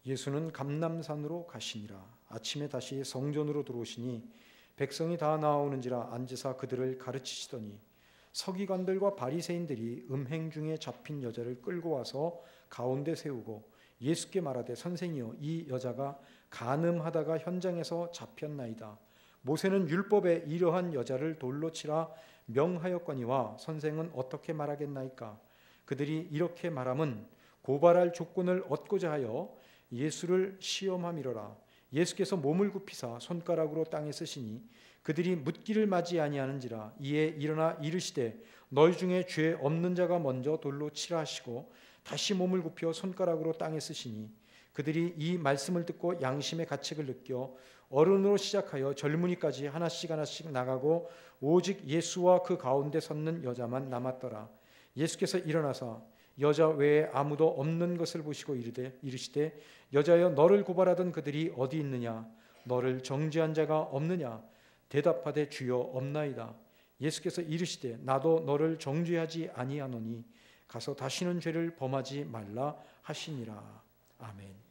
예수는 감람산으로 가시니라. 아침에 다시 성전으로 들어오시니 백성이 다 나오는지라 앉으사 그들을 가르치시더니 서기관들과 바리새인들이 음행 중에 잡힌 여자를 끌고 와서 가운데 세우고 예수께 말하되 선생이여 이 여자가 간음하다가 현장에서 잡혔나이다. 모세는 율법에 이러한 여자를 돌로 치라 명하였거니와 선생은 어떻게 말하겠나이까? 그들이 이렇게 말함은 고발할 조건을 얻고자 하여 예수를 시험함이로라. 예수께서 몸을 굽히사 손가락으로 땅에 쓰시니 그들이 묻기를 맞이 아니하는지라. 이에 일어나 이르시되 너희 중에 죄 없는 자가 먼저 돌로 치라 하시고 다시 몸을 굽혀 손가락으로 땅에 쓰시니 그들이 이 말씀을 듣고 양심의 가책을 느껴 어른으로 시작하여 젊은이까지 하나씩 나가고 오직 예수와 그 가운데 섰는 여자만 남았더라. 예수께서 일어나사 여자 외에 아무도 없는 것을 보시고 이르시되 여자여 너를 고발하던 그들이 어디 있느냐? 너를 정죄한 자가 없느냐? 대답하되 주여 없나이다. 예수께서 이르시되 나도 너를 정죄하지 아니하노니 가서 다시는 죄를 범하지 말라 하시니라. 아멘.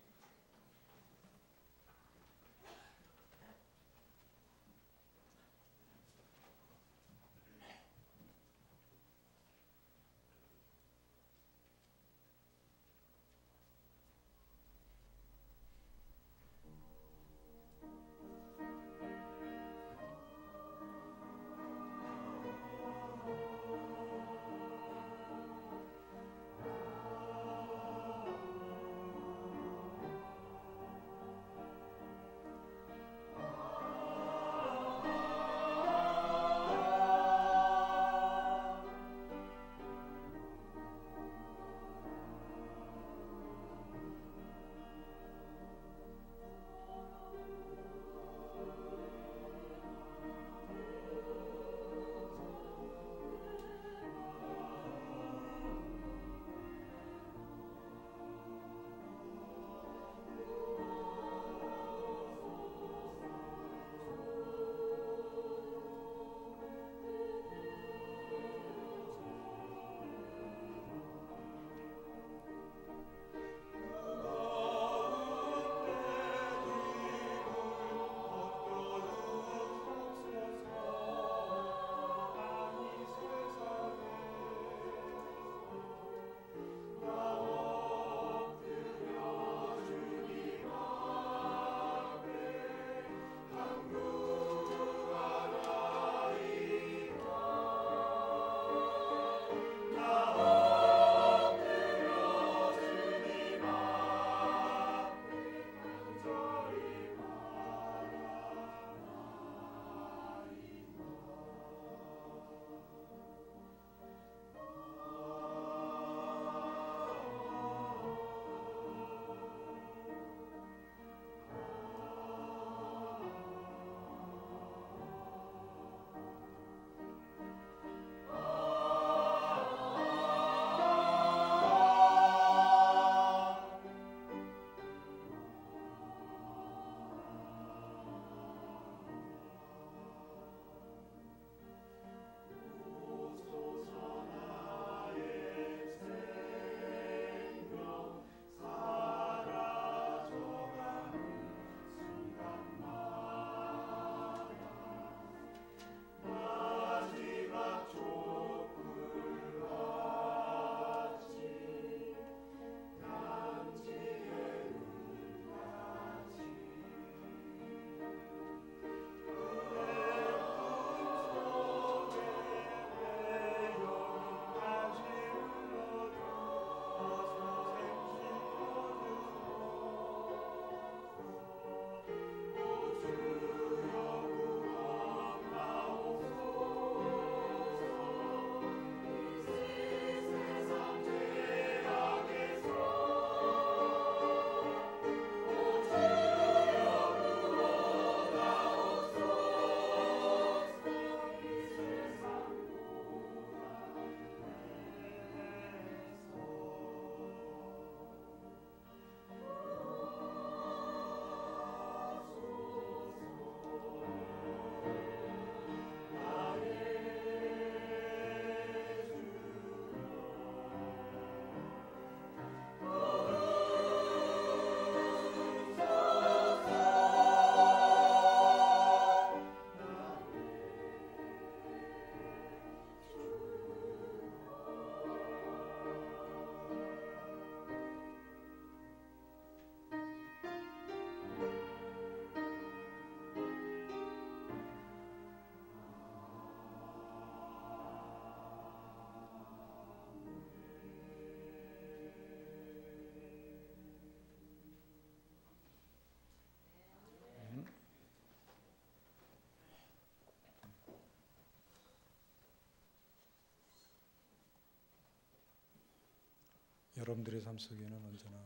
여러분들의 삶 속에는 언제나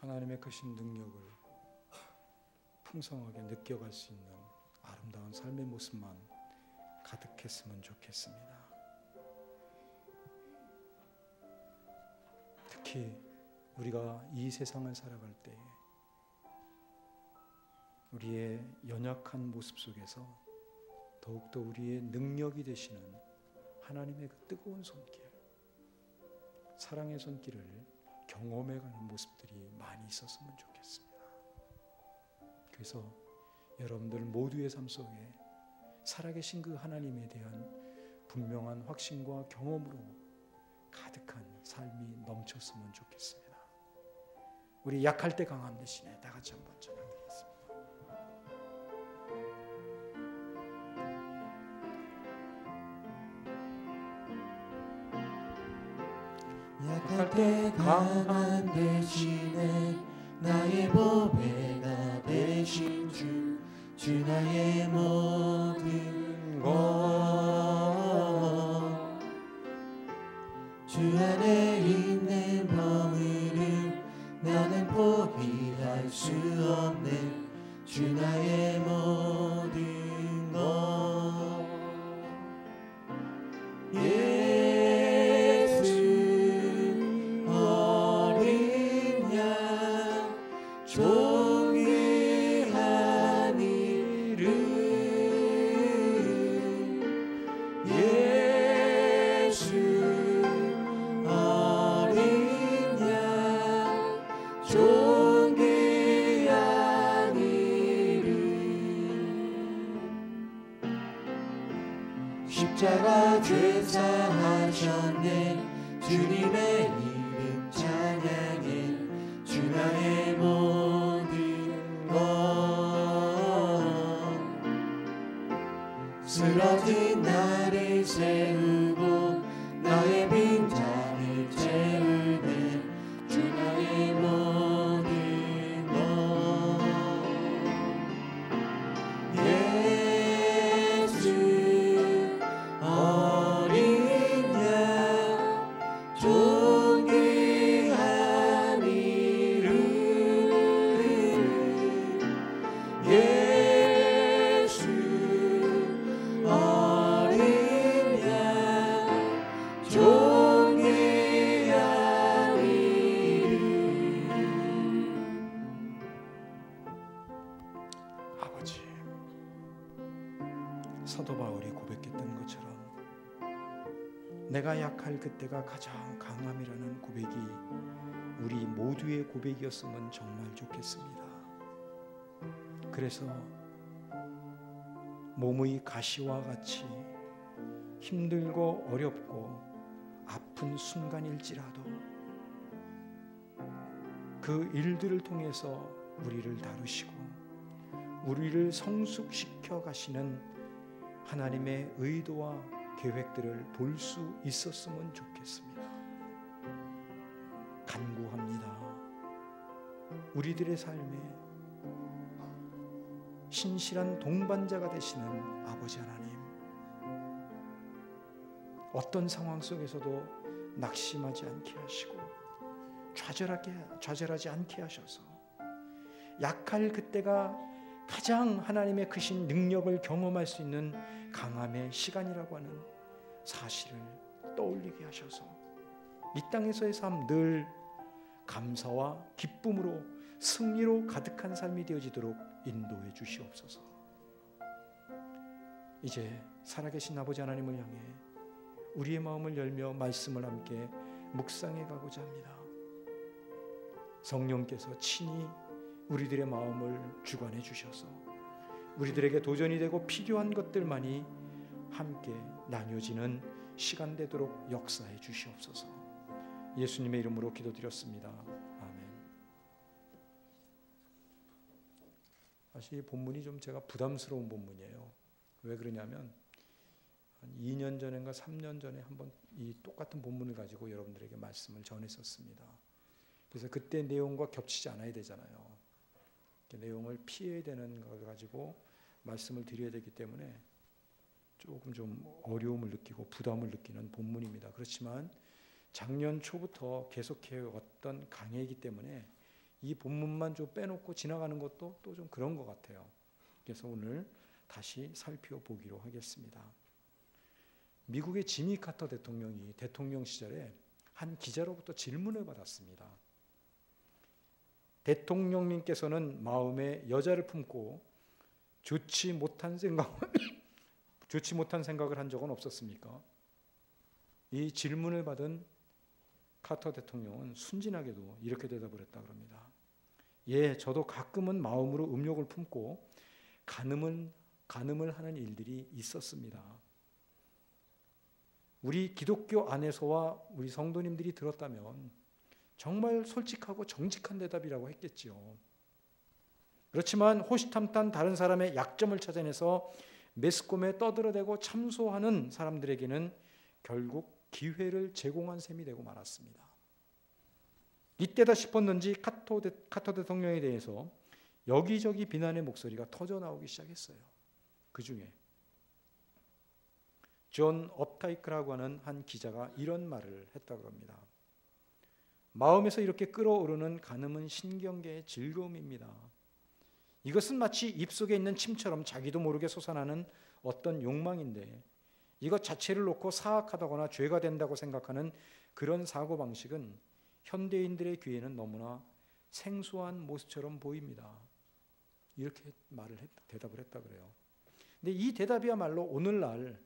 하나님의 크신 능력을 풍성하게 느껴갈 수 있는 아름다운 삶의 모습만 가득했으면 좋겠습니다. 특히 우리가 이 세상을 살아갈 때 우리의 연약한 모습 속에서 더욱더 우리의 능력이 되시는 하나님의 그 뜨거운 손길, 사랑의 손길을 경험해가는 모습들이 많이 있었으면 좋겠습니다. 그래서 여러분들 모두의 삶 속에 살아계신 그 하나님에 대한 분명한 확신과 경험으로 가득한 삶이 넘쳤으면 좋겠습니다. 우리 약할 때 강함 대신에 다 같이 한번 찬양하겠습니다. 약할 때 강한 대신에 나의 보배가 되신 주 나의 모든 것, 주 안에 있는 보물을 나는 포기할 수 없네. 주 나의 모든 것, 존귀한 이름 예수, 어린 양 존귀한 이름, 십자가 죄사하셨네. 주님의 이름 찬양해. 주 나의 모든 것, 쓰러진 나를 세우고 나의 빈잔을 채우네. 주 나의 모든 것, 예수 어린 양 존귀한 이름, 예수 어린 양 존귀한 이름. 아버지, 사도 바울이 고백했던 것처럼 내가 약할 그때가 가장 강함이라는 고백이 우리 모두의 고백이었으면 정말 좋겠습니다. 그래서 몸의 가시와 같이 힘들고 어렵고 아픈 순간일지라도 그 일들을 통해서 우리를 다루시고 우리를 성숙시켜 가시는 하나님의 의도와 계획들을 볼 수 있었으면 좋겠습니다. 간구합니다. 우리들의 삶에 신실한 동반자가 되시는 아버지 하나님, 어떤 상황 속에서도 낙심하지 않게 하시고 좌절하지 않게 하셔서 약할 그때가 가장 하나님의 크신 능력을 경험할 수 있는 강함의 시간이라고 하는 사실을 떠올리게 하셔서 이 땅에서의 삶 늘 감사와 기쁨으로 승리로 가득한 삶이 되어지도록 인도해 주시옵소서. 이제 살아계신 아버지 하나님을 향해 우리의 마음을 열며 말씀을 함께 묵상해 가고자 합니다. 성령께서 친히 우리들의 마음을 주관해 주셔서 우리들에게 도전이 되고 필요한 것들만이 함께 나뉘어지는 시간 되도록 역사해 주시옵소서. 예수님의 이름으로 기도드렸습니다. 아멘. 사실 본문이 좀 제가 부담스러운 본문이에요. 왜 그러냐면 한 2년 전인가 3년 전에 한번 이 똑같은 본문을 가지고 여러분들에게 말씀을 전했었습니다. 그래서 그때 내용과 겹치지 않아야 되잖아요. 내용을 피해야 되는 걸 가지고 말씀을 드려야 되기 때문에 조금 좀 어려움을 느끼고 부담을 느끼는 본문입니다. 그렇지만 작년 초부터 계속해 왔던 강해이기 때문에 이 본문만 좀 빼놓고 지나가는 것도 또 좀 그런 것 같아요. 그래서 오늘 다시 살펴보기로 하겠습니다. 미국의 지미 카터 대통령이 대통령 시절에 한 기자로부터 질문을 받았습니다. 대통령님께서는 마음에 여자를 품고 좋지 못한 생각을 한 적은 없었습니까? 이 질문을 받은 카터 대통령은 순진하게도 이렇게 대답을 했다 그럽니다. 예, 저도 가끔은 마음으로 음욕을 품고 간음을 하는 일들이 있었습니다. 우리 기독교 안에서와 우리 성도님들이 들었다면 정말 솔직하고 정직한 대답이라고 했겠지요. 그렇지만 호시탐탐 다른 사람의 약점을 찾아내서 매스컴에 떠들어대고 참소하는 사람들에게는 결국 기회를 제공한 셈이 되고 말았습니다. 이때다 싶었는지 카터 대통령에 대해서 여기저기 비난의 목소리가 터져 나오기 시작했어요. 그 중에 존 업타이크라고 하는 한 기자가 이런 말을 했다고 합니다. 마음에서 이렇게 끓어오르는 간음은 신경계의 즐거움입니다. 이것은 마치 입속에 있는 침처럼 자기도 모르게 솟아나는 어떤 욕망인데 이것 자체를 놓고 사악하다거나 죄가 된다고 생각하는 그런 사고방식은 현대인들의 귀에는 너무나 생소한 모습처럼 보입니다. 이렇게 대답을 했다 그래요. 근데 이 대답이야말로 오늘날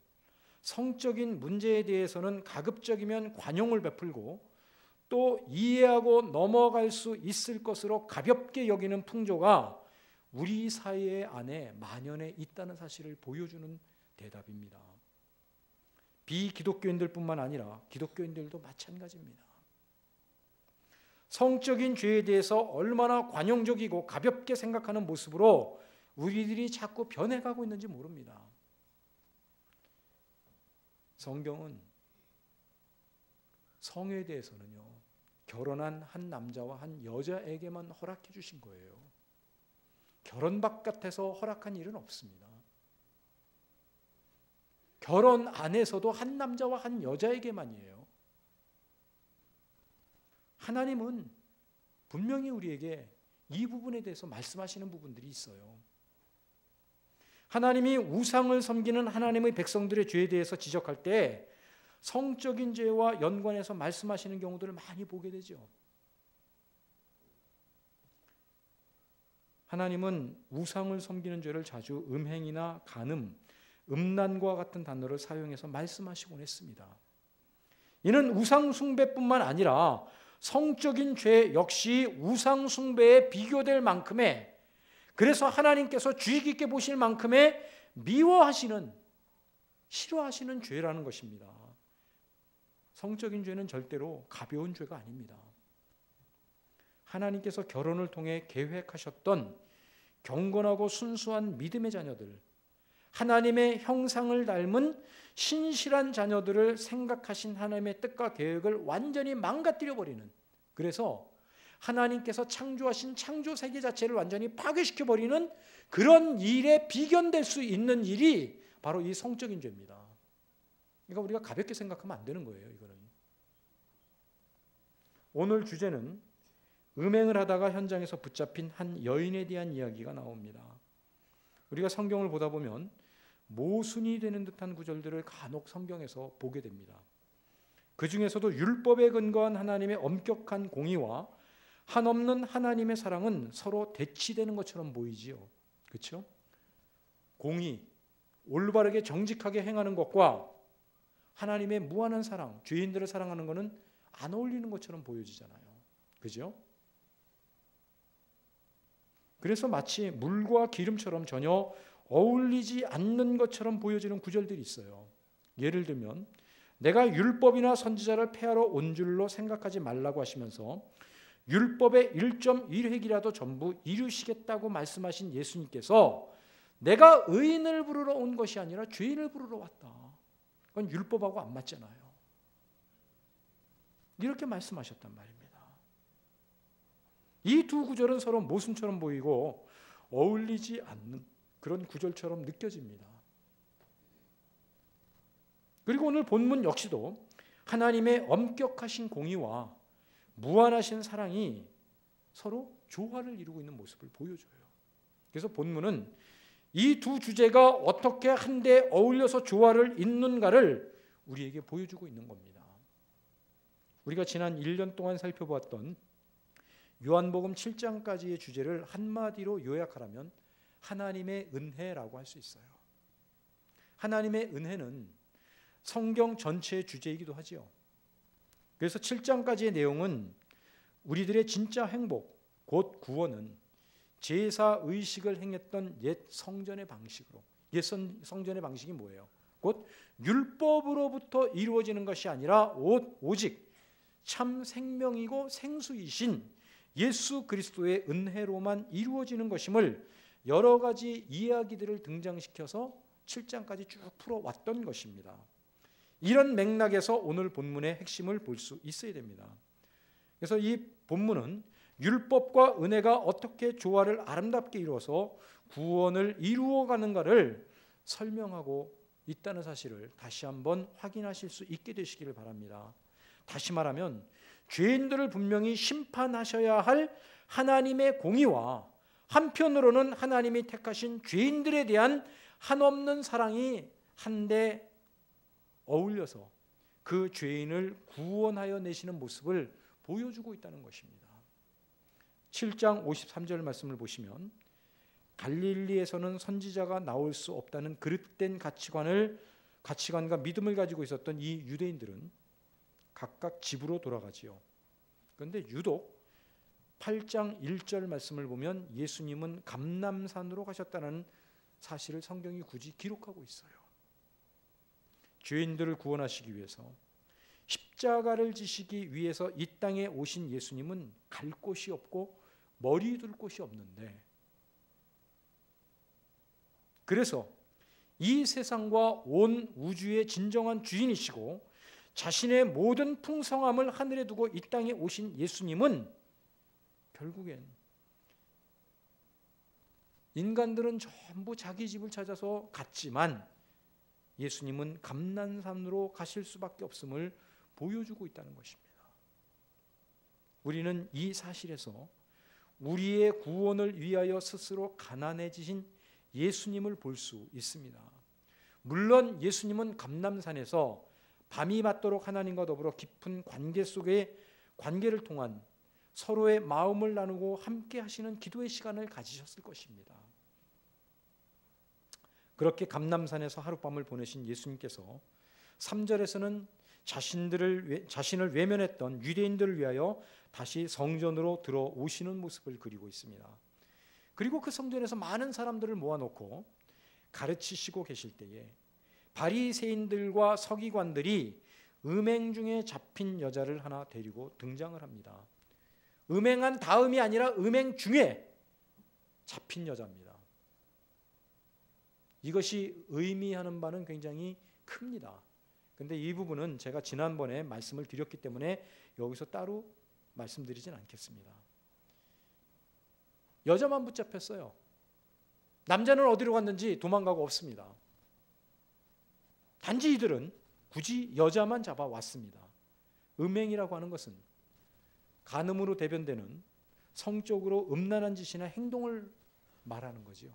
성적인 문제에 대해서는 가급적이면 관용을 베풀고 또 이해하고 넘어갈 수 있을 것으로 가볍게 여기는 풍조가 우리 사회 안에 만연해 있다는 사실을 보여주는 대답입니다. 비기독교인들뿐만 아니라 기독교인들도 마찬가지입니다. 성적인 죄에 대해서 얼마나 관용적이고 가볍게 생각하는 모습으로 우리들이 자꾸 변해가고 있는지 모릅니다. 성경은 성에 대해서는요, 결혼한 한 남자와 한 여자에게만 허락해 주신 거예요. 결혼 바깥에서 허락한 일은 없습니다. 결혼 안에서도 한 남자와 한 여자에게만이에요. 하나님은 분명히 우리에게 이 부분에 대해서 말씀하시는 부분들이 있어요. 하나님이 우상을 섬기는 하나님의 백성들의 죄에 대해서 지적할 때 성적인 죄와 연관해서 말씀하시는 경우들을 많이 보게 되죠. 하나님은 우상을 섬기는 죄를 자주 음행이나 간음, 음란과 같은 단어를 사용해서 말씀하시곤 했습니다. 이는 우상 숭배뿐만 아니라 성적인 죄 역시 우상 숭배에 비교될 만큼의, 그래서 하나님께서 주의 깊게 보실 만큼의 미워하시는, 싫어하시는 죄라는 것입니다. 성적인 죄는 절대로 가벼운 죄가 아닙니다. 하나님께서 결혼을 통해 계획하셨던 경건하고 순수한 믿음의 자녀들, 하나님의 형상을 닮은 신실한 자녀들을 생각하신 하나님의 뜻과 계획을 완전히 망가뜨려 버리는, 그래서 하나님께서 창조하신 창조 세계 자체를 완전히 파괴시켜 버리는 그런 일에 비견될 수 있는 일이 바로 이 성적인 죄입니다. 그러니까 우리가 가볍게 생각하면 안 되는 거예요. 이거는. 오늘 주제는 음행을 하다가 현장에서 붙잡힌 한 여인에 대한 이야기가 나옵니다. 우리가 성경을 보다 보면 모순이 되는 듯한 구절들을 간혹 성경에서 보게 됩니다. 그 중에서도 율법에 근거한 하나님의 엄격한 공의와 한없는 하나님의 사랑은 서로 대치되는 것처럼 보이지요. 그렇죠? 공의, 올바르게 정직하게 행하는 것과 하나님의 무한한 사랑, 죄인들을 사랑하는 것은 안 어울리는 것처럼 보여지잖아요. 그죠? 그래서 마치 물과 기름처럼 전혀 어울리지 않는 것처럼 보여지는 구절들이 있어요. 예를 들면 내가 율법이나 선지자를 폐하러 온 줄로 생각하지 말라고 하시면서 율법의 1.1획이라도 전부 이루시겠다고 말씀하신 예수님께서 내가 의인을 부르러 온 것이 아니라 죄인을 부르러 왔다. 그건 율법하고 안 맞잖아요. 이렇게 말씀하셨단 말입니다. 이 두 구절은 서로 모순처럼 보이고 어울리지 않는 그런 구절처럼 느껴집니다. 그리고 오늘 본문 역시도 하나님의 엄격하신 공의와 무한하신 사랑이 서로 조화를 이루고 있는 모습을 보여줘요. 그래서 본문은 이 두 주제가 어떻게 한데 어울려서 조화를 잇는가를 우리에게 보여주고 있는 겁니다. 우리가 지난 1년 동안 살펴보았던 요한복음 7장까지의 주제를 한마디로 요약하라면 하나님의 은혜라고 할 수 있어요. 하나님의 은혜는 성경 전체의 주제이기도 하지요. 그래서 7장까지의 내용은 우리들의 진짜 행복, 곧 구원은 제사 의식을 행했던 옛 성전의 방식으로, 옛 성전의 방식이 뭐예요? 곧 율법으로부터 이루어지는 것이 아니라 오직 참 생명이고 생수이신 예수 그리스도의 은혜로만 이루어지는 것임을 여러 가지 이야기들을 등장시켜서 7장까지 쭉 풀어왔던 것입니다. 이런 맥락에서 오늘 본문의 핵심을 볼 수 있어야 됩니다. 그래서 이 본문은 율법과 은혜가 어떻게 조화를 아름답게 이루어서 구원을 이루어가는가를 설명하고 있다는 사실을 다시 한번 확인하실 수 있게 되시기를 바랍니다. 다시 말하면 죄인들을 분명히 심판하셔야 할 하나님의 공의와 한편으로는 하나님이 택하신 죄인들에 대한 한없는 사랑이 한데 어울려서 그 죄인을 구원하여 내시는 모습을 보여주고 있다는 것입니다. 7장 53절 말씀을 보시면 갈릴리에서는 선지자가 나올 수 없다는 그릇된 가치관과 믿음을 가지고 있었던 이 유대인들은 각각 집으로 돌아가지요. 그런데 유독 8장 1절 말씀을 보면 예수님은 감람산으로 가셨다는 사실을 성경이 굳이 기록하고 있어요. 죄인들을 구원하시기 위해서 십자가를 지시기 위해서 이 땅에 오신 예수님은 갈 곳이 없고 머리 둘 곳이 없는데, 그래서 이 세상과 온 우주의 진정한 주인이시고 자신의 모든 풍성함을 하늘에 두고 이 땅에 오신 예수님은 결국엔 인간들은 전부 자기 집을 찾아서 갔지만 예수님은 감람산으로 가실 수밖에 없음을 보여주고 있다는 것입니다. 우리는 이 사실에서 우리의 구원을 위하여 스스로 가난해지신 예수님을 볼 수 있습니다. 물론 예수님은 감람산에서 밤이 맞도록 하나님과 더불어 깊은 관계를 통한 서로의 마음을 나누고 함께 하시는 기도의 시간을 가지셨을 것입니다. 그렇게 감람산에서 하룻밤을 보내신 예수님께서 3절에서는 자신을 외면했던 유대인들을 위하여 다시 성전으로 들어오시는 모습을 그리고 있습니다. 그리고 그 성전에서 많은 사람들을 모아놓고 가르치시고 계실 때에 바리새인들과 서기관들이 음행 중에 잡힌 여자를 하나 데리고 등장을 합니다. 음행한 다음이 아니라 음행 중에 잡힌 여자입니다. 이것이 의미하는 바는 굉장히 큽니다. 그런데 이 부분은 제가 지난번에 말씀을 드렸기 때문에 여기서 따로 말씀드리진 않겠습니다. 여자만 붙잡혔어요. 남자는 어디로 갔는지 도망가고 없습니다. 단지 이들은 굳이 여자만 잡아왔습니다. 음행이라고 하는 것은 간음으로 대변되는 성적으로 음란한 짓이나 행동을 말하는 거지요.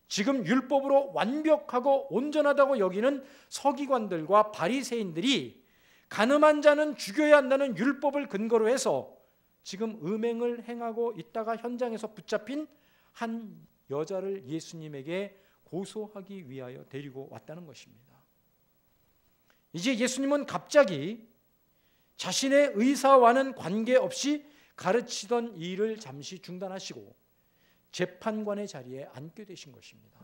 지금 율법으로 완벽하고 온전하다고 여기는 서기관들과 바리새인들이 간음한 자는 죽여야 한다는 율법을 근거로 해서 지금 음행을 행하고 있다가 현장에서 붙잡힌 한 여자를 예수님에게 고소하기 위하여 데리고 왔다는 것입니다. 이제 예수님은 갑자기 자신의 의사와는 관계없이 가르치던 일을 잠시 중단하시고 재판관의 자리에 앉게 되신 것입니다.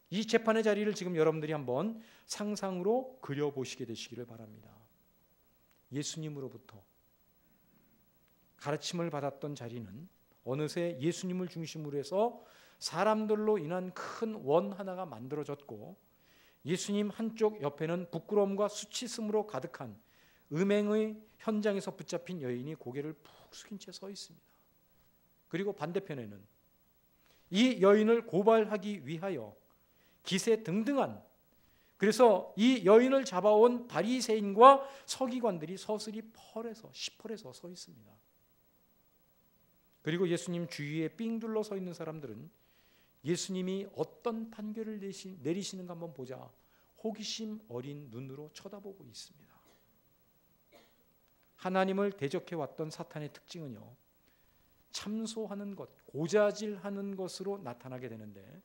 이 재판의 자리를 지금 여러분들이 한번 상상으로 그려보시게 되시기를 바랍니다. 예수님으로부터 가르침을 받았던 자리는 어느새 예수님을 중심으로 해서 사람들로 인한 큰 원 하나가 만들어졌고, 예수님 한쪽 옆에는 부끄러움과 수치심으로 가득한 음행의 현장에서 붙잡힌 여인이 고개를 푹 숙인 채 서 있습니다. 그리고 반대편에는 이 여인을 고발하기 위하여 기세등등한 그래서 이 여인을 잡아온 바리새인과 서기관들이 서슬이 시펄에서 서 있습니다. 그리고 예수님 주위에 삥 둘러 서 있는 사람들은 예수님이 어떤 판결을 내리시는가 한번 보자 호기심 어린 눈으로 쳐다보고 있습니다. 하나님을 대적해왔던 사탄의 특징은요, 참소하는 것, 고자질하는 것으로 나타나게 되는데,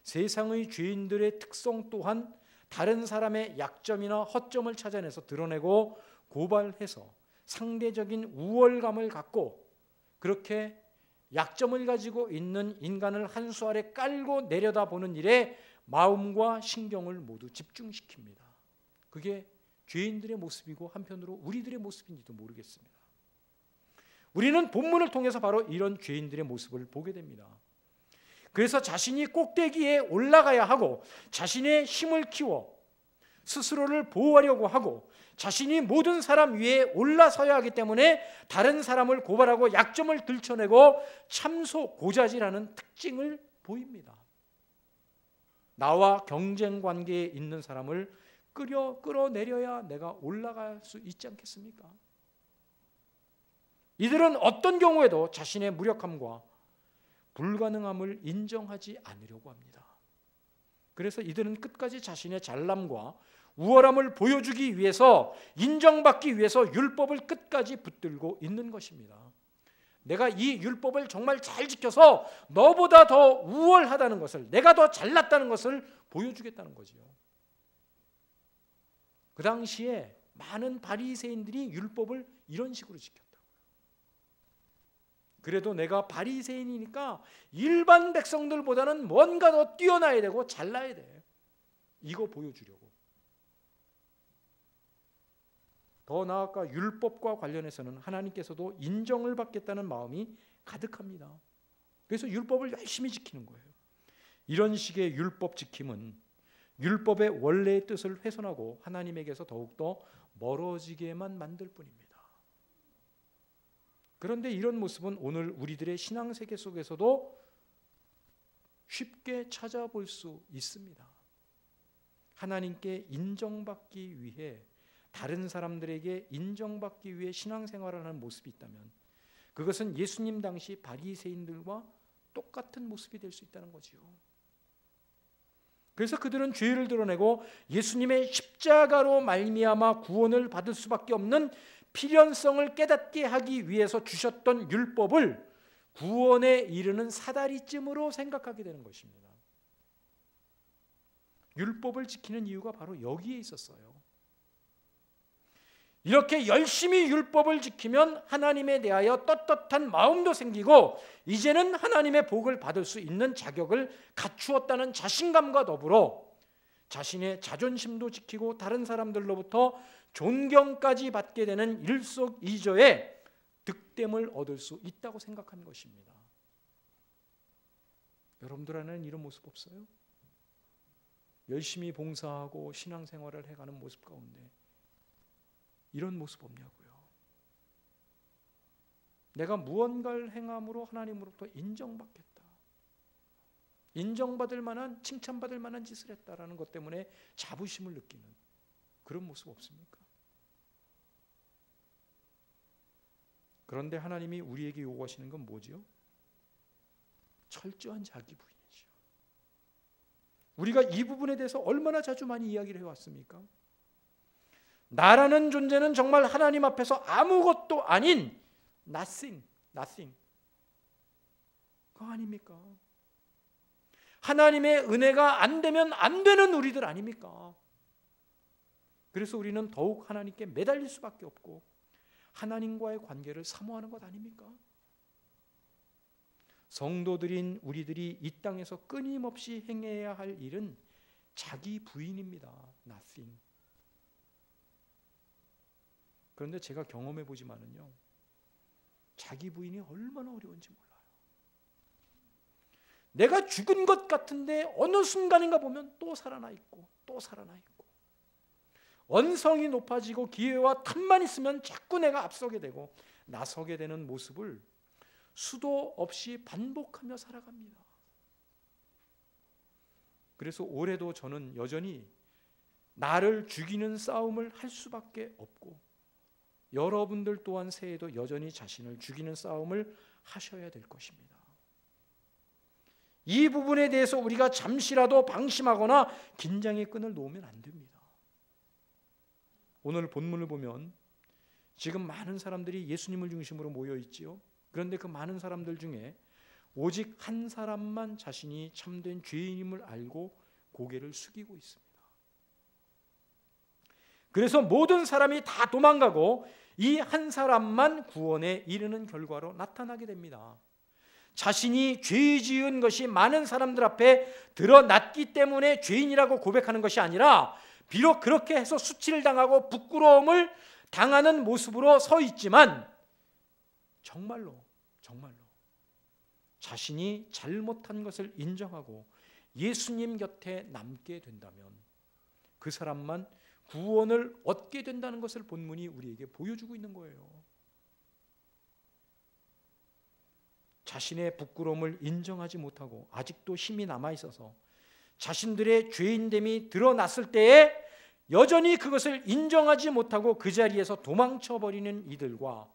세상의 죄인들의 특성 또한 다른 사람의 약점이나 허점을 찾아내서 드러내고 고발해서 상대적인 우월감을 갖고 그렇게 약점을 가지고 있는 인간을 한 수 아래 깔고 내려다보는 일에 마음과 신경을 모두 집중시킵니다. 그게 죄인들의 모습이고 한편으로 우리들의 모습인지도 모르겠습니다. 우리는 본문을 통해서 바로 이런 죄인들의 모습을 보게 됩니다. 그래서 자신이 꼭대기에 올라가야 하고 자신의 힘을 키워 스스로를 보호하려고 하고 자신이 모든 사람 위에 올라서야 하기 때문에 다른 사람을 고발하고 약점을 들춰내고 참소, 고자질하는 특징을 보입니다. 나와 경쟁 관계에 있는 사람을 끌어내려야 내가 올라갈 수 있지 않겠습니까? 이들은 어떤 경우에도 자신의 무력함과 불가능함을 인정하지 않으려고 합니다. 그래서 이들은 끝까지 자신의 잘남과 우월함을 보여주기 위해서, 인정받기 위해서 율법을 끝까지 붙들고 있는 것입니다. 내가 이 율법을 정말 잘 지켜서 너보다 더 우월하다는 것을, 내가 더 잘났다는 것을 보여주겠다는 거지요. 그 당시에 많은 바리새인들이 율법을 이런 식으로 지켰다고요. 그래도 내가 바리새인이니까 일반 백성들보다는 뭔가 더 뛰어나야 되고 잘나야 돼. 이거 보여주려고. 더 나아가 율법과 관련해서는 하나님께서도 인정을 받겠다는 마음이 가득합니다. 그래서 율법을 열심히 지키는 거예요. 이런 식의 율법 지킴은 율법의 원래의 뜻을 훼손하고 하나님에게서 더욱더 멀어지게만 만들 뿐입니다. 그런데 이런 모습은 오늘 우리들의 신앙세계 속에서도 쉽게 찾아볼 수 있습니다. 하나님께 인정받기 위해, 다른 사람들에게 인정받기 위해 신앙생활을 하는 모습이 있다면 그것은 예수님 당시 바리새인들과 똑같은 모습이 될 수 있다는 거지요. 그래서 그들은 죄를 드러내고 예수님의 십자가로 말미암아 구원을 받을 수밖에 없는 필연성을 깨닫게 하기 위해서 주셨던 율법을 구원에 이르는 사다리쯤으로 생각하게 되는 것입니다. 율법을 지키는 이유가 바로 여기에 있었어요. 이렇게 열심히 율법을 지키면 하나님에 대하여 떳떳한 마음도 생기고 이제는 하나님의 복을 받을 수 있는 자격을 갖추었다는 자신감과 더불어 자신의 자존심도 지키고 다른 사람들로부터 존경까지 받게 되는 일석이조의 득됨을 얻을 수 있다고 생각한 것입니다. 여러분들 안에는 이런 모습 없어요? 열심히 봉사하고 신앙생활을 해가는 모습 가운데 이런 모습 없냐고요. 내가 무언가를 행함으로 하나님으로부터 인정받겠다, 인정받을 만한, 칭찬받을 만한 짓을 했다라는 것 때문에 자부심을 느끼는 그런 모습 없습니까? 그런데 하나님이 우리에게 요구하시는 건 뭐지요? 철저한 자기 부인이죠. 우리가 이 부분에 대해서 얼마나 자주 많이 이야기를 해왔습니까? 나라는 존재는 정말 하나님 앞에서 아무것도 아닌 nothing. 그거 아닙니까? 하나님의 은혜가 안 되면 안 되는 우리들 아닙니까? 그래서 우리는 더욱 하나님께 매달릴 수밖에 없고 하나님과의 관계를 사모하는 것 아닙니까? 성도들인 우리들이 이 땅에서 끊임없이 행해야 할 일은 자기 부인입니다. nothing. 그런데 제가 경험해 보지만은요, 자기 부인이 얼마나 어려운지 몰라요. 내가 죽은 것 같은데 어느 순간인가 보면 또 살아나 있고 또 살아나 있고, 언성이 높아지고 기회와 틈만 있으면 자꾸 내가 앞서게 되고 나서게 되는 모습을 수도 없이 반복하며 살아갑니다. 그래서 올해도 저는 여전히 나를 죽이는 싸움을 할 수밖에 없고, 여러분들 또한 새해에도 여전히 자신을 죽이는 싸움을 하셔야 될 것입니다. 이 부분에 대해서 우리가 잠시라도 방심하거나 긴장의 끈을 놓으면 안 됩니다. 오늘 본문을 보면 지금 많은 사람들이 예수님을 중심으로 모여 있지요. 그런데 그 많은 사람들 중에 오직 한 사람만 자신이 참된 죄인임을 알고 고개를 숙이고 있습니다. 그래서 모든 사람이 다 도망가고 이 한 사람만 구원에 이르는 결과로 나타나게 됩니다. 자신이 죄 지은 것이 많은 사람들 앞에 드러났기 때문에 죄인이라고 고백하는 것이 아니라, 비록 그렇게 해서 수치를 당하고 부끄러움을 당하는 모습으로 서 있지만 정말로 자신이 잘못한 것을 인정하고 예수님 곁에 남게 된다면 그 사람만 구원을 얻게 된다는 것을 본문이 우리에게 보여주고 있는 거예요. 자신의 부끄러움을 인정하지 못하고 아직도 힘이 남아있어서 자신들의 죄인됨이 드러났을 때에 여전히 그것을 인정하지 못하고 그 자리에서 도망쳐버리는 이들과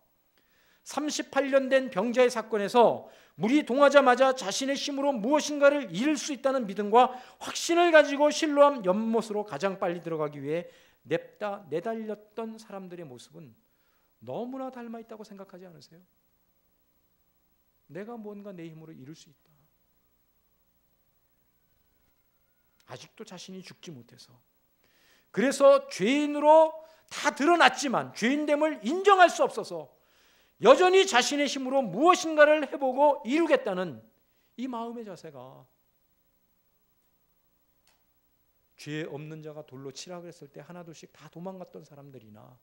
38년 된 병자의 사건에서 물이 동하자마자 자신의 힘으로 무엇인가를 이룰 수 있다는 믿음과 확신을 가지고 실로암 연못으로 가장 빨리 들어가기 위해 냅다 내달렸던 사람들의 모습은 너무나 닮아 있다고 생각하지 않으세요? 내가 뭔가 내 힘으로 이룰 수 있다. 아직도 자신이 죽지 못해서, 그래서 죄인으로 다 드러났지만 죄인됨을 인정할 수 없어서 여전히 자신의 힘으로 무엇인가를 해보고 이루겠다는 이 마음의 자세가, 죄 없는 자가 돌로 치라 그랬을 때 하나둘씩 다 도망갔던 사람들이나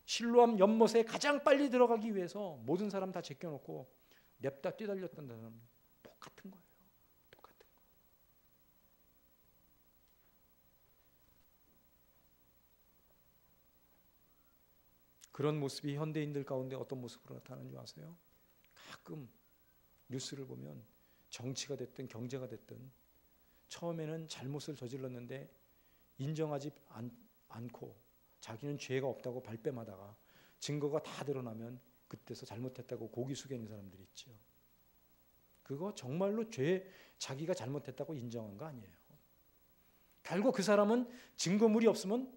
실로암 연못에 가장 빨리 들어가기 위해서 모든 사람 다 제껴놓고 냅다 뛰달렸던 사람, 똑같은 거예요. 똑같은 거. 그런 모습이 현대인들 가운데 어떤 모습으로 나타나는 줄 아세요? 가끔 뉴스를 보면 정치가 됐든 경제가 됐든 처음에는 잘못을 저질렀는데 인정하지 않고 자기는 죄가 없다고 발뺌하다가 증거가 다 드러나면 그때서 잘못했다고 고기 숙이는 사람들이 있죠. 그거 정말로 자기가 잘못했다고 인정한 거 아니에요. 결국 그 사람은 증거물이 없으면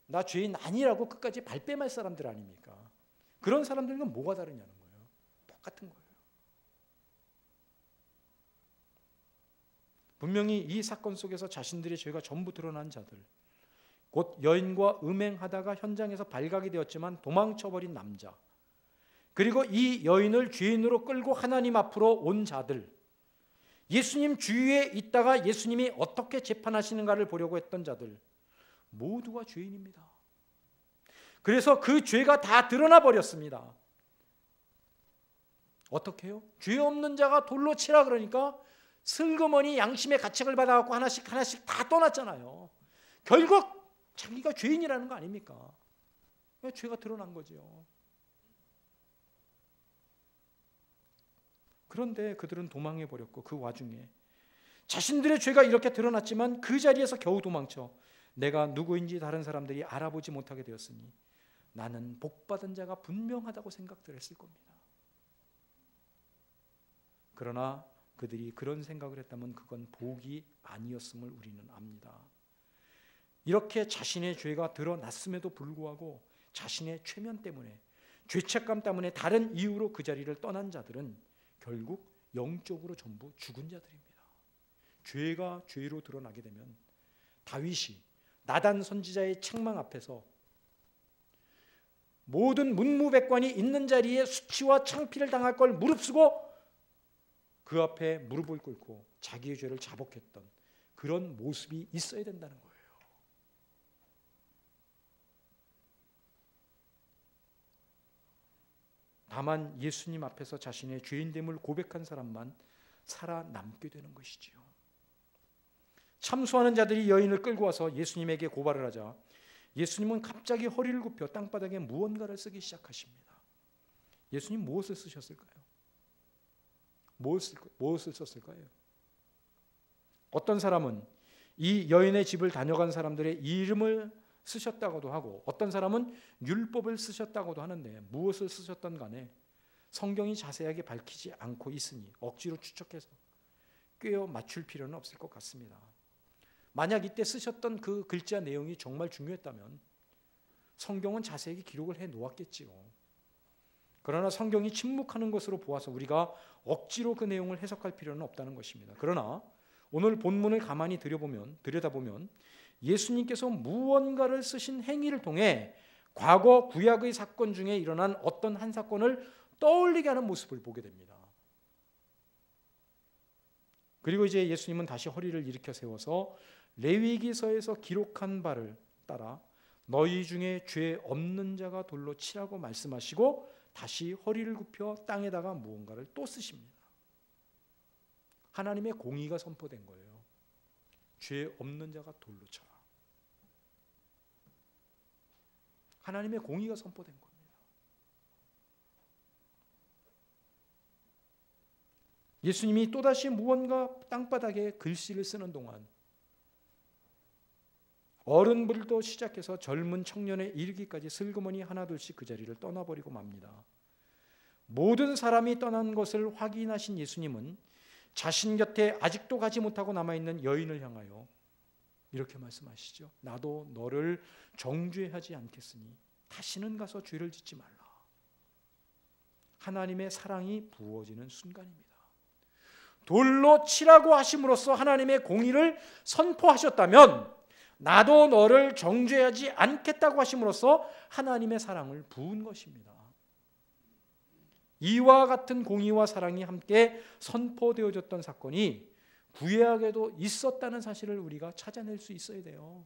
나 죄인 아니라고 끝까지 발뺌할 사람들 아닙니까? 그런 사람들과 뭐가 다르냐는 거예요. 똑같은 거예요. 분명히 이 사건 속에서 자신들의 죄가 전부 드러난 자들, 곧 여인과 음행하다가 현장에서 발각이 되었지만 도망쳐버린 남자, 그리고 이 여인을 죄인으로 끌고 하나님 앞으로 온 자들, 예수님 주위에 있다가 예수님이 어떻게 재판하시는가를 보려고 했던 자들, 모두가 죄인입니다. 그래서 그 죄가 다 드러나 버렸습니다. 어떻게 해요? 죄 없는 자가 돌로 치라 그러니까 슬그머니 양심의 가책을 받아갖고 하나씩 다 떠났잖아요. 결국 자기가 죄인이라는 거 아닙니까? 죄가 드러난 거죠. 그런데 그들은 도망해버렸고 그 와중에 자신들의 죄가 이렇게 드러났지만 그 자리에서 겨우 도망쳐 내가 누구인지 다른 사람들이 알아보지 못하게 되었으니 나는 복받은 자가 분명하다고 생각들 했을 겁니다. 그러나 그들이 그런 생각을 했다면 그건 복이 아니었음을 우리는 압니다. 이렇게 자신의 죄가 드러났음에도 불구하고 자신의 최면 때문에, 죄책감 때문에 다른 이유로 그 자리를 떠난 자들은 결국 영적으로 전부 죽은 자들입니다. 죄가 죄로 드러나게 되면 다윗이 나단 선지자의 책망 앞에서 모든 문무백관이 있는 자리에 수치와 창피를 당할 걸 무릅쓰고 그 앞에 무릎을 꿇고 자기의 죄를 자복했던 그런 모습이 있어야 된다는 거예요. 다만 예수님 앞에서 자신의 죄인됨을 고백한 사람만 살아남게 되는 것이지요. 참수하는 자들이 여인을 끌고 와서 예수님에게 고발을 하자 예수님은 갑자기 허리를 굽혀 땅바닥에 무언가를 쓰기 시작하십니다. 예수님 무엇을 쓰셨을까요? 무엇을 썼을까요? 어떤 사람은 이 여인의 집을 다녀간 사람들의 이름을 쓰셨다고도 하고 어떤 사람은 율법을 쓰셨다고도 하는데 무엇을 쓰셨던 간에 성경이 자세하게 밝히지 않고 있으니 억지로 추측해서 꿰어 맞출 필요는 없을 것 같습니다. 만약 이때 쓰셨던 그 글자 내용이 정말 중요했다면 성경은 자세하게 기록을 해 놓았겠지요. 그러나 성경이 침묵하는 것으로 보아서 우리가 억지로 그 내용을 해석할 필요는 없다는 것입니다. 그러나 오늘 본문을 가만히 들여다보면 예수님께서 무언가를 쓰신 행위를 통해 과거 구약의 사건 중에 일어난 어떤 한 사건을 떠올리게 하는 모습을 보게 됩니다. 그리고 이제 예수님은 다시 허리를 일으켜 세워서 레위기서에서 기록한 바를 따라 너희 중에 죄 없는 자가 돌로 치라고 말씀하시고 다시 허리를 굽혀 땅에다가 무언가를 또 쓰십니다. 하나님의 공의가 선포된 거예요. 죄 없는 자가 돌로 쳐라. 하나님의 공의가 선포된 겁니다. 예수님이 또다시 무언가 땅바닥에 글씨를 쓰는 동안 어른들도 시작해서 젊은 청년에 이르기까지 슬그머니 하나둘씩 그 자리를 떠나버리고 맙니다. 모든 사람이 떠난 것을 확인하신 예수님은 자신 곁에 아직도 가지 못하고 남아있는 여인을 향하여 이렇게 말씀하시죠. 나도 너를 정죄하지 않겠으니 다시는 가서 죄를 짓지 말라. 하나님의 사랑이 부어지는 순간입니다. 돌로 치라고 하심으로써 하나님의 공의를 선포하셨다면 나도 너를 정죄하지 않겠다고 하심으로써 하나님의 사랑을 부은 것입니다. 이와 같은 공의와 사랑이 함께 선포되어졌던 사건이 구약에도 있었다는 사실을 우리가 찾아낼 수 있어야 돼요.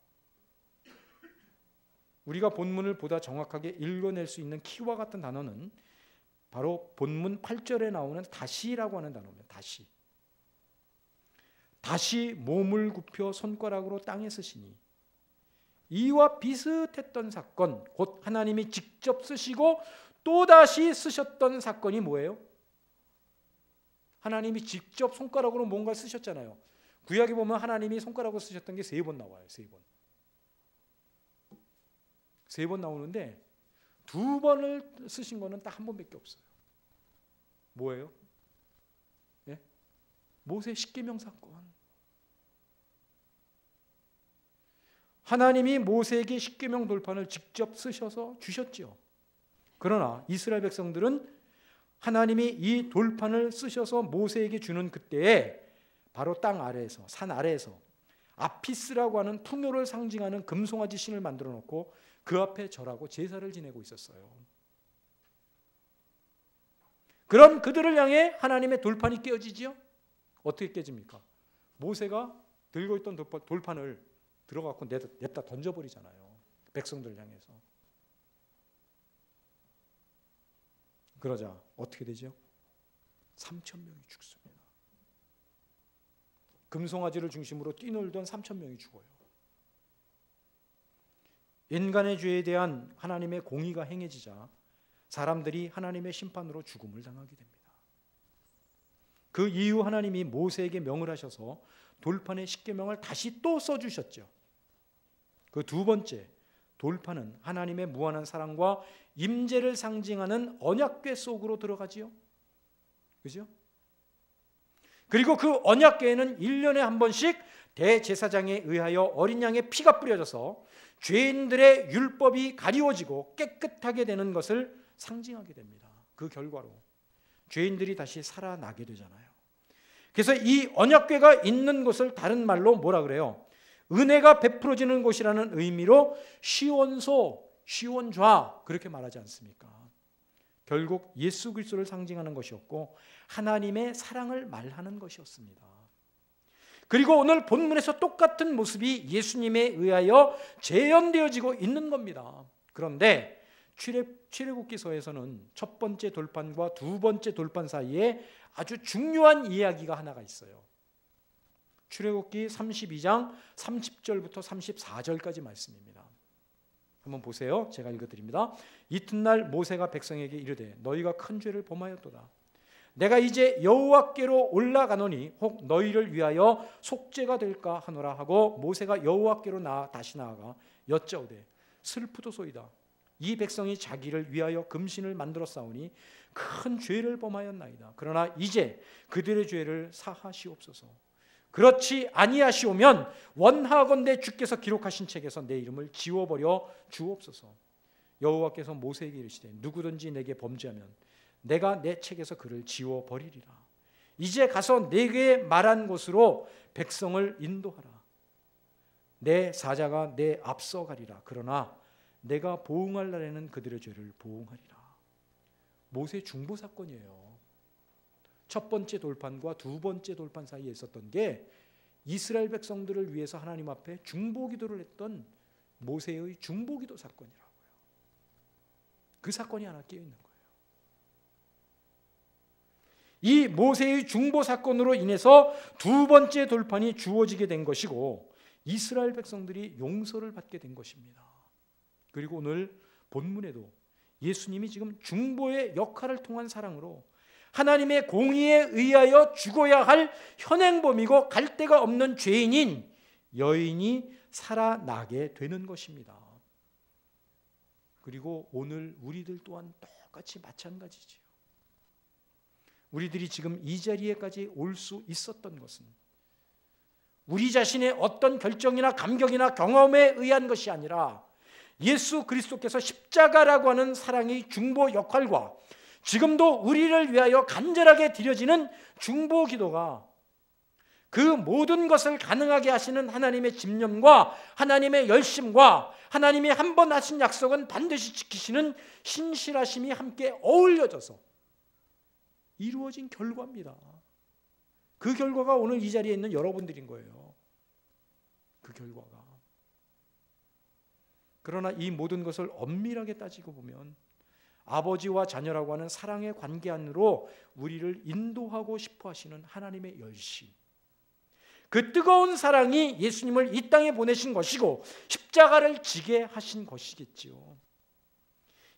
우리가 본문을 보다 정확하게 읽어낼 수 있는 키와 같은 단어는 바로 본문 8절에 나오는 다시라고 하는 단어입니다. 다시 몸을 굽혀 손가락으로 땅에 쓰시니 이와 비슷했던 사건, 곧 하나님이 직접 쓰시고 또다시 쓰셨던 사건이 뭐예요? 하나님이 직접 손가락으로 뭔가 쓰셨잖아요. 구약에 보면 하나님이 손가락으로 쓰셨던 게 3번 나와요. 3번. 3번 나오는데 2번을 쓰신 거는 딱 1번밖에 없어요. 뭐예요? 네? 모세 십계명 사건. 하나님이 모세에게 십계명 돌판을 직접 쓰셔서 주셨죠. 그러나 이스라엘 백성들은 하나님이 이 돌판을 쓰셔서 모세에게 주는 그때에 바로 땅 아래에서, 산 아래에서 아피스라고 하는 풍요를 상징하는 금송아지 신을 만들어 놓고 그 앞에 절하고 제사를 지내고 있었어요. 그럼 그들을 향해 하나님의 돌판이 깨어지지요? 어떻게 깨집니까? 모세가 들고 있던 돌판을 들어갖고 냅다 던져버리잖아요. 백성들을 향해서. 그러자 어떻게 되죠? 3,000명이 죽습니다. 금송아지를 중심으로 뛰놀던 3,000명이 죽어요. 인간의 죄에 대한 하나님의 공의가 행해지자 사람들이 하나님의 심판으로 죽음을 당하게 됩니다. 그 이후 하나님이 모세에게 명을 하셔서 돌판의 십계명을 다시 또 써주셨죠. 그 2번째 돌판은 하나님의 무한한 사랑과 임재를 상징하는 언약궤 속으로 들어가지요. 그죠? 그리고 그 언약궤에는 1년에 한 번씩 대제사장에 의하여 어린 양의 피가 뿌려져서 죄인들의 율법이 가리워지고 깨끗하게 되는 것을 상징하게 됩니다. 그 결과로 죄인들이 다시 살아나게 되잖아요. 그래서 이 언약궤가 있는 곳을 다른 말로 뭐라 그래요? 은혜가 베풀어지는 곳이라는 의미로 시온소, 시온좌 그렇게 말하지 않습니까? 결국 예수 그리스도를 상징하는 것이었고 하나님의 사랑을 말하는 것이었습니다. 그리고 오늘 본문에서 똑같은 모습이 예수님에 의하여 재현되어지고 있는 겁니다. 그런데 출애굽기서에서는 첫 번째 돌판과 2번째 돌판 사이에 아주 중요한 이야기가 하나가 있어요. 출애굽기 32장 30절부터 34절까지 말씀입니다. 한번 보세요. 제가 읽어드립니다. 이튿날 모세가 백성에게 이르되 너희가 큰 죄를 범하였도다. 내가 이제 여호와께로 올라가노니 혹 너희를 위하여 속죄가 될까 하노라 하고 모세가 여호와께로 다시 나아가 여짜오되 슬프도소이다. 이 백성이 자기를 위하여 금신을 만들어 싸우니 큰 죄를 범하였나이다. 그러나 이제 그들의 죄를 사하시옵소서. 그렇지 아니하시오면 원하건대 주께서 기록하신 책에서 내 이름을 지워버려 주옵소서. 여호와께서 모세에게 이르시되 누구든지 내게 범죄하면 내가 내 책에서 그를 지워버리리라. 이제 가서 내게 말한 곳으로 백성을 인도하라. 내 사자가 내 앞서 가리라. 그러나 내가 보응할 날에는 그들의 죄를 보응하리라. 모세 중보 사건이에요. 첫 번째 돌판과 두 번째 돌판 사이에 있었던 게 이스라엘 백성들을 위해서 하나님 앞에 중보 기도를 했던 모세의 중보 기도 사건이라고요. 그 사건이 하나 끼어 있는 거예요. 이 모세의 중보 사건으로 인해서 두 번째 돌판이 주어지게 된 것이고 이스라엘 백성들이 용서를 받게 된 것입니다. 그리고 오늘 본문에도 예수님이 지금 중보의 역할을 통한 사랑으로 하나님의 공의에 의하여 죽어야 할 현행범이고 갈 데가 없는 죄인인 여인이 살아나게 되는 것입니다. 그리고 오늘 우리들 또한 똑같이 마찬가지지요. 우리들이 지금 이 자리에까지 올 수 있었던 것은 우리 자신의 어떤 결정이나 감격이나 경험에 의한 것이 아니라 예수 그리스도께서 십자가라고 하는 사랑의 중보 역할과 지금도 우리를 위하여 간절하게 드려지는 중보 기도가 그 모든 것을 가능하게 하시는 하나님의 집념과 하나님의 열심과 하나님이 한 번 하신 약속은 반드시 지키시는 신실하심이 함께 어울려져서 이루어진 결과입니다. 그 결과가 오늘 이 자리에 있는 여러분들인 거예요. 그 결과가. 그러나 이 모든 것을 엄밀하게 따지고 보면 아버지와 자녀라고 하는 사랑의 관계 안으로 우리를 인도하고 싶어 하시는 하나님의 열심, 그 뜨거운 사랑이 예수님을 이 땅에 보내신 것이고 십자가를 지게 하신 것이겠지요.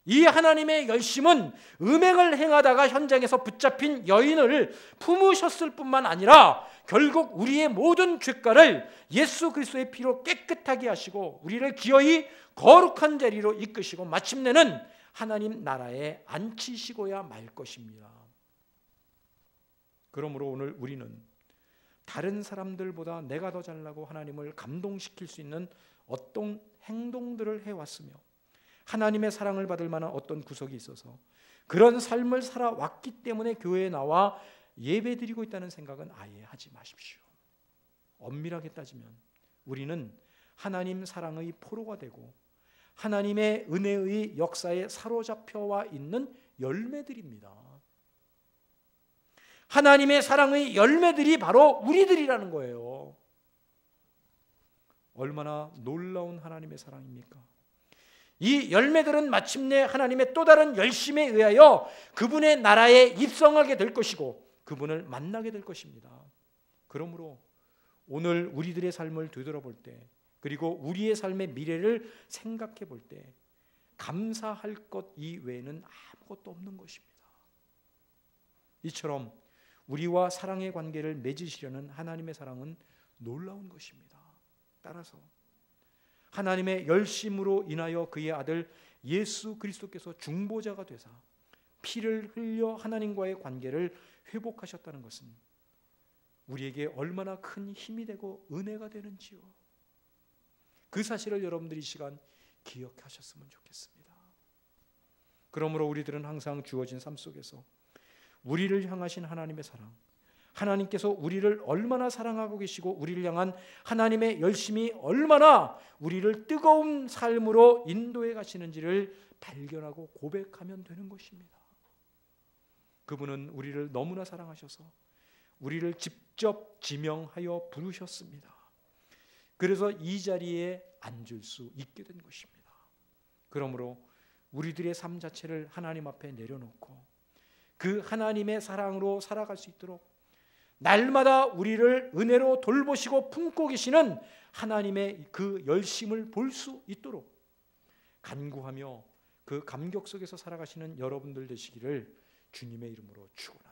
이 하나님의 열심은 음행을 행하다가 현장에서 붙잡힌 여인을 품으셨을 뿐만 아니라 결국 우리의 모든 죄가를 예수 그리스도의 피로 깨끗하게 하시고 우리를 기어이 거룩한 자리로 이끄시고 마침내는 하나님 나라에 앉히시고야 말 것입니다. 그러므로 오늘 우리는 다른 사람들보다 내가 더 잘나고 하나님을 감동시킬 수 있는 어떤 행동들을 해왔으며 하나님의 사랑을 받을 만한 어떤 구석이 있어서 그런 삶을 살아왔기 때문에 교회에 나와 예배드리고 있다는 생각은 아예 하지 마십시오. 엄밀하게 따지면 우리는 하나님 사랑의 포로가 되고 하나님의 은혜의 역사에 사로잡혀와 있는 열매들입니다. 하나님의 사랑의 열매들이 바로 우리들이라는 거예요. 얼마나 놀라운 하나님의 사랑입니까? 이 열매들은 마침내 하나님의 또 다른 열심에 의하여 그분의 나라에 입성하게 될 것이고 그분을 만나게 될 것입니다. 그러므로 오늘 우리들의 삶을 되돌아볼 때 그리고 우리의 삶의 미래를 생각해 볼 때 감사할 것 이외에는 아무것도 없는 것입니다. 이처럼 우리와 사랑의 관계를 맺으시려는 하나님의 사랑은 놀라운 것입니다. 따라서 하나님의 열심으로 인하여 그의 아들 예수 그리스도께서 중보자가 되사 피를 흘려 하나님과의 관계를 회복하셨다는 것은 우리에게 얼마나 큰 힘이 되고 은혜가 되는지요. 그 사실을 여러분들이 이 시간 기억하셨으면 좋겠습니다. 그러므로 우리들은 항상 주어진 삶 속에서 우리를 향하신 하나님의 사랑, 하나님께서 우리를 얼마나 사랑하고 계시고 우리를 향한 하나님의 열심이 얼마나 우리를 뜨거운 삶으로 인도해 가시는지를 발견하고 고백하면 되는 것입니다. 그분은 우리를 너무나 사랑하셔서 우리를 직접 지명하여 부르셨습니다. 그래서 이 자리에 앉을 수 있게 된 것입니다. 그러므로 우리들의 삶 자체를 하나님 앞에 내려놓고 그 하나님의 사랑으로 살아갈 수 있도록 날마다 우리를 은혜로 돌보시고 품고 계시는 하나님의 그 열심을 볼 수 있도록 간구하며 그 감격 속에서 살아가시는 여러분들 되시기를 주님의 이름으로 축원합니다.